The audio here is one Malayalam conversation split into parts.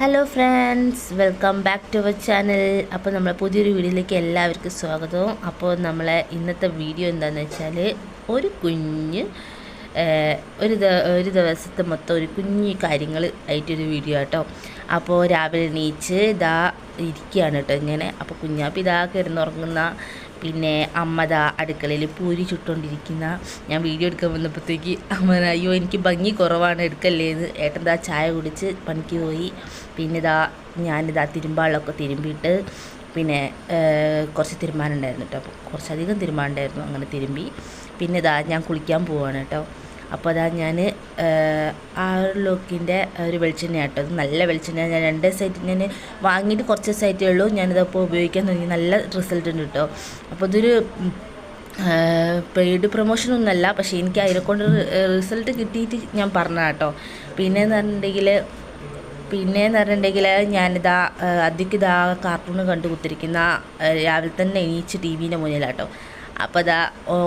Hello friends, welcome back to our channel. അപ്പോൾ നമ്മളെ പുതിയൊരു വീഡിയോയിലേക്ക് എല്ലാവർക്കും സ്വാഗതവും. അപ്പോൾ നമ്മളെ ഇന്നത്തെ വീഡിയോ എന്താണെന്ന് വെച്ചാൽ ഒരു കുഞ്ഞ് ഒരു ദിവസത്തെ മൊത്തം ഒരു കുഞ്ഞ് കാര്യങ്ങൾ ആയിട്ടൊരു വീഡിയോ കേട്ടോ. അപ്പോൾ രാവിലെ എണീച്ച് ഇതാ ഇരിക്കുകയാണ് കേട്ടോ ഇങ്ങനെ. അപ്പോൾ കുഞ്ഞാപ്പി ഇതാ കിടന്നുറങ്ങുന്ന, പിന്നെ അമ്മ ദാ അടുക്കളയിൽ പൂരി ചുട്ടുകൊണ്ടിരിക്കുന്ന. ഞാൻ വീഡിയോ എടുക്കാൻ വന്നപ്പോഴത്തേക്ക് അമ്മ അയ്യോ എനിക്ക് ഭംഗി കുറവാണ് എടുക്കല്ലേന്ന്. ഏട്ടൻ ദാ ചായ കുടിച്ച് പണിക്ക് പോയി. പിന്നെ ഇതാ ഞാനിതാ തിരുമ്പാളൊക്കെ തിരുമ്പിയിട്ട്, പിന്നെ കുറച്ച് തിരുമ്പാനുണ്ടായിരുന്നു കേട്ടോ. അപ്പോൾ കുറച്ചധികം തിരുമ്പാനുണ്ടായിരുന്നു, അങ്ങനെ തിരുമ്പി. പിന്നെ ഇതാ ഞാൻ കുളിക്കാൻ പോവാണ് കേട്ടോ. അപ്പോൾ അതാ ഞാൻ ആർലോക്കിൻ്റെ ഒരു വെളിച്ചെണ്ണ കേട്ടോ. അത് നല്ല വെളിച്ചെണ്ണ. ഞാൻ 2 സൈറ്റ് ഞാൻ വാങ്ങിയിട്ട് കുറച്ച് ദിവസമായിട്ടേ ഉള്ളൂ. ഞാനിതപ്പോൾ ഉപയോഗിക്കാൻ തുടങ്ങി. നല്ല റിസൾട്ട് ഉണ്ട് കേട്ടോ. അപ്പോൾ ഇതൊരു പെയ്ഡ് പ്രൊമോഷനൊന്നുമല്ല, പക്ഷേ എനിക്ക് അതിനെക്കൊണ്ട് റിസൾട്ട് കിട്ടിയിട്ട് ഞാൻ പറഞ്ഞതാണ് കേട്ടോ. പിന്നെയെന്ന് പറഞ്ഞിട്ടുണ്ടെങ്കിൽ ഞാനിതാ അതിക്കിതാ കാർട്ടൂൺ കണ്ടു കുത്തിരിക്കുന്ന, രാവിലെ തന്നെ എണീച്ച് ടി വിൻ്റെ മുന്നിലാട്ടോ. അപ്പോൾ ഇതാ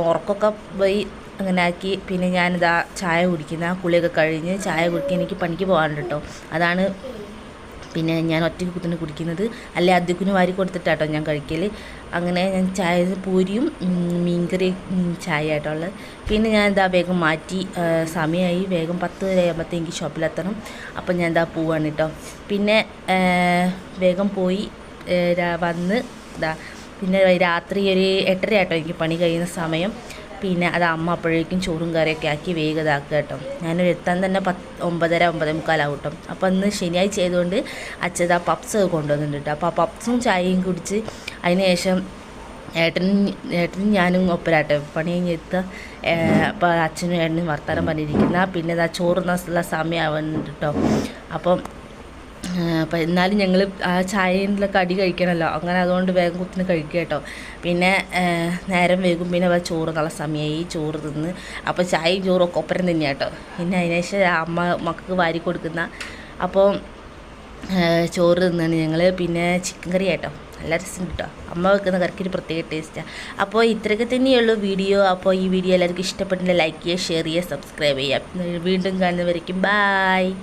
ഉറക്കമൊക്കെ പോയി അങ്ങനെ ആക്കി. പിന്നെ ഞാനിതാ ചായ കുടിക്കുന്ന, കുളിയൊക്കെ കഴിഞ്ഞ് ചായ കുടിക്കാൻ എനിക്ക് പണിക്ക് പോകാനുണ്ട് കേട്ടോ. അതാണ് പിന്നെ ഞാൻ ഒറ്റയ്ക്ക് കുത്തിനെ കുടിക്കുന്നത്. അല്ലെ അദ്യക്കുന് വാരി കൊടുത്തിട്ടാട്ടോ ഞാൻ കഴിക്കൽ. അങ്ങനെ ഞാൻ ചായ പൂരിയും മീൻകറി ചായ ആട്ടോ ഉള്ളത്. പിന്നെ ഞാൻ ഇതാ വേഗം മാറ്റി, സമയമായി വേഗം 10 ആകുമ്പോഴത്തേക്ക് എനിക്ക് ഷോപ്പിലെത്തണം. അപ്പം ഞാൻ ഇതാ പോവാണ് കേട്ടോ. പിന്നെ വേഗം പോയി വന്ന് ഇതാ പിന്നെ രാത്രി ഒരു 8:30 ആട്ടോ എനിക്ക് പണി കഴിയുന്ന സമയം. പിന്നെ അത് അമ്മ അപ്പോഴേക്കും ചോറും കറിയൊക്കെ ആക്കി വേഗം ഇതാക്കുക കേട്ടോ. ഞാനൊരു എത്താൻ തന്നെ 9:30 9:45 ആവും കേട്ടോ. അപ്പോൾ അന്ന് ശനിയാഴ്ച ആയതുകൊണ്ട് അച്ഛതാ പപ്സ് കൊണ്ടുവന്നിട്ടുണ്ട് കേട്ടോ. അപ്പോൾ ആ പപ്സും ചായയും കുടിച്ച് അതിന് ശേഷം ഏട്ടനും ഞാനും ഒപ്പരാട്ടോ പണി കഴിഞ്ഞെത്തുക. അപ്പോൾ അച്ഛനും ഏട്ടനും വർത്താനം പറഞ്ഞിരിക്കുന്ന. പിന്നെ ഇതാ ചോറുള്ള സമയമാവുന്നുണ്ട് കേട്ടോ. അപ്പം എന്നാലും ഞങ്ങൾ ആ ചായയിലൊക്കെ കടി കഴിക്കണമല്ലോ, അങ്ങനെ അതുകൊണ്ട് വേഗം കുത്തിന് കഴിക്കുക കേട്ടോ. പിന്നെ നേരം വേഗം പിന്നെ ചോറ് നല്ല സമയമായി, ചോറ് തിന്ന്. അപ്പോൾ ചായയും ചോറും ഒക്കെ ഒപ്പരം തന്നെയാണ് കേട്ടോ. പിന്നെ അതിനുശേഷം അമ്മ മക്കൾക്ക് വാരി കൊടുക്കുന്ന. അപ്പോൾ ചോറ് തിന്നാണ് ഞങ്ങൾ. പിന്നെ ചിക്കൻ കറി കേട്ടോ, നല്ല രസം കേട്ടോ. അമ്മ വെക്കുന്ന കറിക്കൊരു പ്രത്യേക ടേസ്റ്റാണ്. അപ്പോൾ ഇത്രയൊക്കെ തന്നെയുള്ളൂ വീഡിയോ. അപ്പോൾ ഈ വീഡിയോ എല്ലാവർക്കും ഇഷ്ടപ്പെട്ടില്ല ലൈക്ക് ചെയ്യുക, ഷെയർ ചെയ്യുക, സബ്സ്ക്രൈബ് ചെയ്യുക. വീണ്ടും കാണുന്നവരേക്കും ബായ്.